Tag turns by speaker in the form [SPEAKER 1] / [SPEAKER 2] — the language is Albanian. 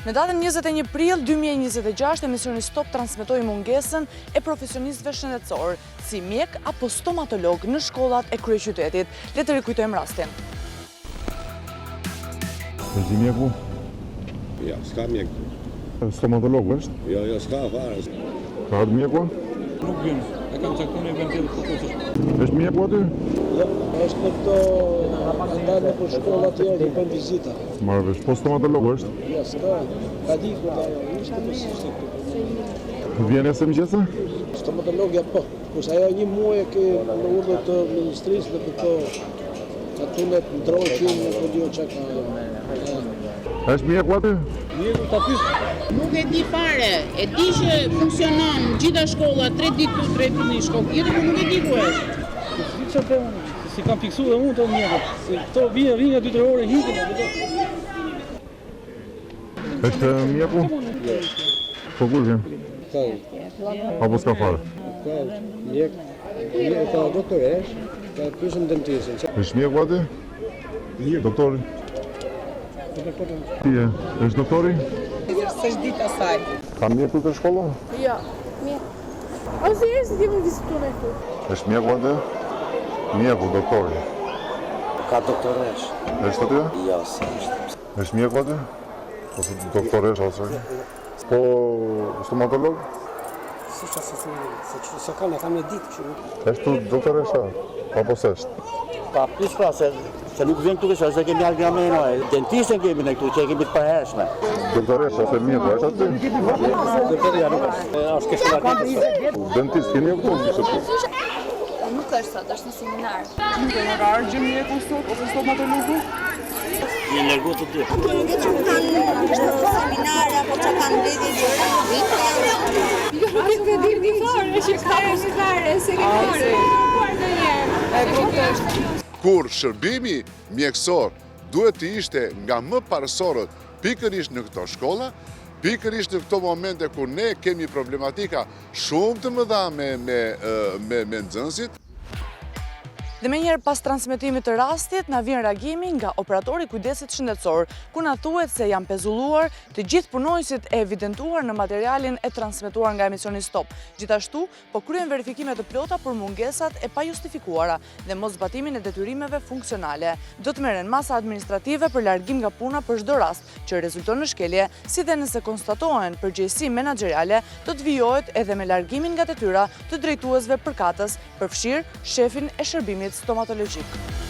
[SPEAKER 1] Në datën 21 prill 2026, emisioni Stop transmetoi mungesën e profesionistëve shëndetësor, si mjek apo stomatolog në shkollat e kryeqytetit. Le të rikujtojmë rastin.
[SPEAKER 2] Është mjeku?
[SPEAKER 3] Ja, s'ka mjek.
[SPEAKER 2] Stomatolog është?
[SPEAKER 3] Jo, s'ka fare.
[SPEAKER 2] Ka ardhur mjeku?
[SPEAKER 4] Nuk vjen. E kam caktuar në vend tjetër kokosës.
[SPEAKER 2] Është mjeku aty?
[SPEAKER 5] Jo, është në këto ndalë për shkolla të tjera që bën vizita.
[SPEAKER 2] Marrë vesh, po stomatolog është?
[SPEAKER 5] Ja, s'ka. Ka diku ajo, ishte po s'ishte këtu.
[SPEAKER 2] Vjen se mëngjesa?
[SPEAKER 5] Stomatologja po. Kurse ajo një muaj ke në urdhër të ministrisë dhe këto aty në ndroqin në video çka ka.
[SPEAKER 2] Është mjeku aty?
[SPEAKER 5] Mjeku ta pyet.
[SPEAKER 6] Nuk e di fare, e di që funksionon gjitha shkolla, 3 ditë këtu, 3 ditë në shkollë tjetër, por nuk e di ku është.
[SPEAKER 5] Çfarë si kam fiksuar unë të mjekut. Se këto vinë nga 2-3 orë hiqen.
[SPEAKER 2] Është mjeku? Po kur vjen?
[SPEAKER 5] Ka,
[SPEAKER 2] Apo s'ka fare?
[SPEAKER 5] ka mjek, ka doktoresh, ka pyesim dentistin.
[SPEAKER 2] Është mjeku aty? Doktori? Ti e? Është doktori?
[SPEAKER 6] S'është ditë asaj.
[SPEAKER 2] Ka mjeku të shkolla?
[SPEAKER 7] Ja, mjek. Ose njerëz që më vizituan këtu.
[SPEAKER 2] Është mjeku aty? Mjeku, doktori.
[SPEAKER 8] Ka doktoresh?
[SPEAKER 2] Është aty?
[SPEAKER 8] Jo, s'është.
[SPEAKER 2] Është mjeku aty? Ose doktoresh ose? Po stomatolog?
[SPEAKER 5] Si çfarë se kanë kam një ditë kështu.
[SPEAKER 2] Është doktoresha? Apo s'është?
[SPEAKER 8] Pa pyes pra se nuk vjen këtu se kemi ardhur me noi. Dentistën kemi ne këtu që kemi të përhershme.
[SPEAKER 2] Doktoresha se mjeku është aty?
[SPEAKER 5] Doktoria nuk është. Është kështu.
[SPEAKER 2] Dentist keni këtu?
[SPEAKER 7] Nuk është sot, është në seminar.
[SPEAKER 1] Nuk e ka ardhur mjeku sot ose stomatologu?
[SPEAKER 8] Një largu të dy.
[SPEAKER 7] Nuk e që kanë seminar apo që kanë lidhje Jo, nuk e di një fare, që ka një fare, se ke fare.
[SPEAKER 9] Kur shërbimi mjekësor duhet të ishte nga më parësorët pikërisht në këto shkolla, pikërisht në këto momente kur ne kemi problematika shumë të mëdha me nxënësit.
[SPEAKER 1] Dhe me njerë pas transmetimit të rastit, na vjen reagimi nga operatori kujdesit shëndetësor, ku na thuhet se janë pezulluar të gjithë punojësit e evidentuar në materialin e transmetuar nga emisioni Stop. Gjithashtu, po kryen verifikime të plota për mungesat e pajustifikuara dhe mos zbatimin e detyrimeve funksionale. Do të merren masa administrative për largim nga puna për çdo rast që rezulton në shkelje, si dhe nëse konstatohen përgjegjësi menaxheriale, do të vijohet edhe me largimin nga detyra të drejtuesve përkatës, përfshirë shefin e shërbimit stomatologjik.